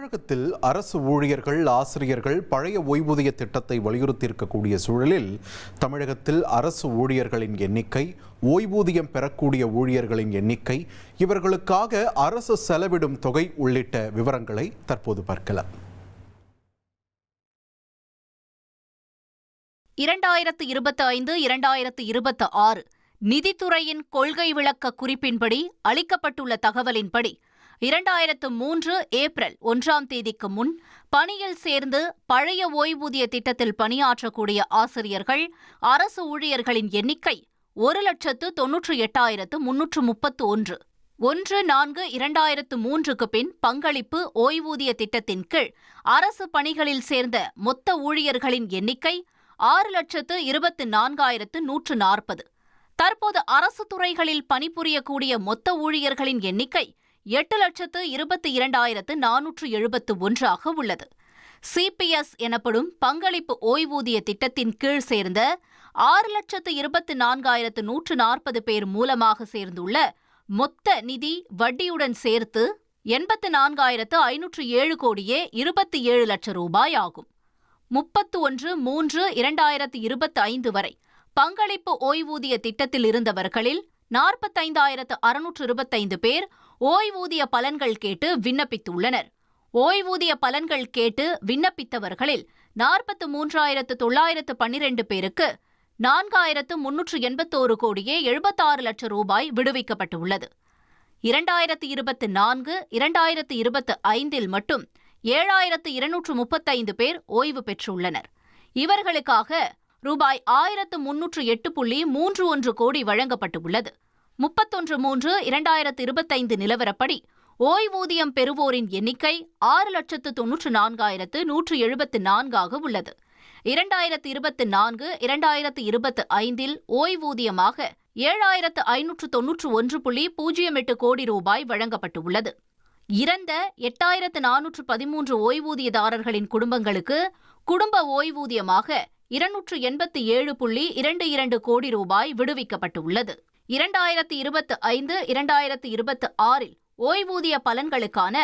தமிழகத்தில் அரசு ஊழியர்கள், ஆசிரியர்கள் பழைய ஓய்வூதிய திட்டத்தை வலியுறுத்தியிருக்கக்கூடிய சூழலில் தமிழகத்தில் அரசு ஊழியர்களின் எண்ணிக்கை, ஓய்வூதியம் பெறக்கூடிய ஊழியர்களின் எண்ணிக்கை, இவர்களுக்காக அரசு செலவிடும் தொகை உள்ளிட்ட விவரங்களை தற்போது பார்க்கலாம். 2025-2026 நிதித்துறையின் கொள்கை விளக்க குறிப்பின்படி அளிக்கப்பட்டுள்ள தகவலின்படி 2003 ஏப்ரல் 1ஆம் தேதிக்கு முன் பணியில் சேர்ந்து பழைய ஓய்வூதிய திட்டத்தில் பணியாற்றக்கூடிய ஆசிரியர்கள், அரசு ஊழியர்களின் எண்ணிக்கை 1,98,331. 1/4/2003க்கு பின் பங்களிப்பு ஓய்வூதிய திட்டத்தின் கீழ் அரசு பணிகளில் சேர்ந்த மொத்த ஊழியர்களின் எண்ணிக்கை 6,24,140. தற்போது அரசு துறைகளில் பணிபுரியக்கூடிய மொத்த ஊழியர்களின் எண்ணிக்கை 8,22,471 உள்ளது. சிபிஎஸ் எனப்படும் பங்களிப்பு ஓய்வூதிய திட்டத்தின் கீழ் சேர்ந்த 6,24,140 பேர் மூலமாக சேர்ந்துள்ள மொத்த நிதி வட்டியுடன் சேர்த்து 84,507 கோடியே 27 லட்சம் ரூபாய் ஆகும். 31/3/2025 வரை பங்களிப்பு ஓய்வூதிய திட்டத்தில் இருந்தவர்களில் 45,625 பேர் ஓய்வூதிய பலன்கள் கேட்டு விண்ணப்பித்துள்ளனர். ஓய்வூதிய பலன்கள் கேட்டு விண்ணப்பித்தவர்களில் 43,912 பேருக்கு 4,381 கோடியே 76 லட்சம் ரூபாய் விடுவிக்கப்பட்டுள்ளது. 2024-2025 மட்டும் 7,235 பேர் ஓய்வு பெற்றுள்ளனர். இவர்களுக்காக ரூபாய் 1,308.31 கோடி வழங்கப்பட்டுள்ளது. 31/3/2025 நிலவரப்படி ஓய்வூதியம் பெறுவோரின் எண்ணிக்கை 6,94,174 உள்ளது. 2024-2025 ஓய்வூதியமாக 7,591.08 கோடி ரூபாய் வழங்கப்பட்டுள்ளது. இறந்த 8,413 ஓய்வூதியதாரர்களின் குடும்பங்களுக்கு குடும்ப ஓய்வூதியமாக 287.22 கோடி ரூபாய் விடுவிக்கப்பட்டுள்ளது. 2025-2026 ஓய்வூதிய பலன்களுக்கான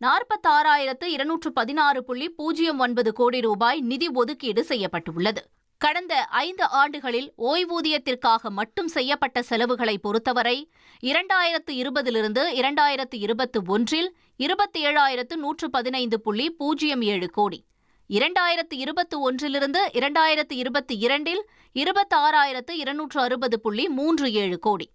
46,216.09 கோடி ரூபாய் நிதி ஒதுக்கீடு செய்யப்பட்டுள்ளது. கடந்த 5 ஆண்டுகளில் ஓய்வூதியத்திற்காக மட்டும் செய்யப்பட்ட செலவுகளை பொறுத்தவரை 2020 2021 27,115.07 கோடி, 2021 2022 26,260.37 கோடி,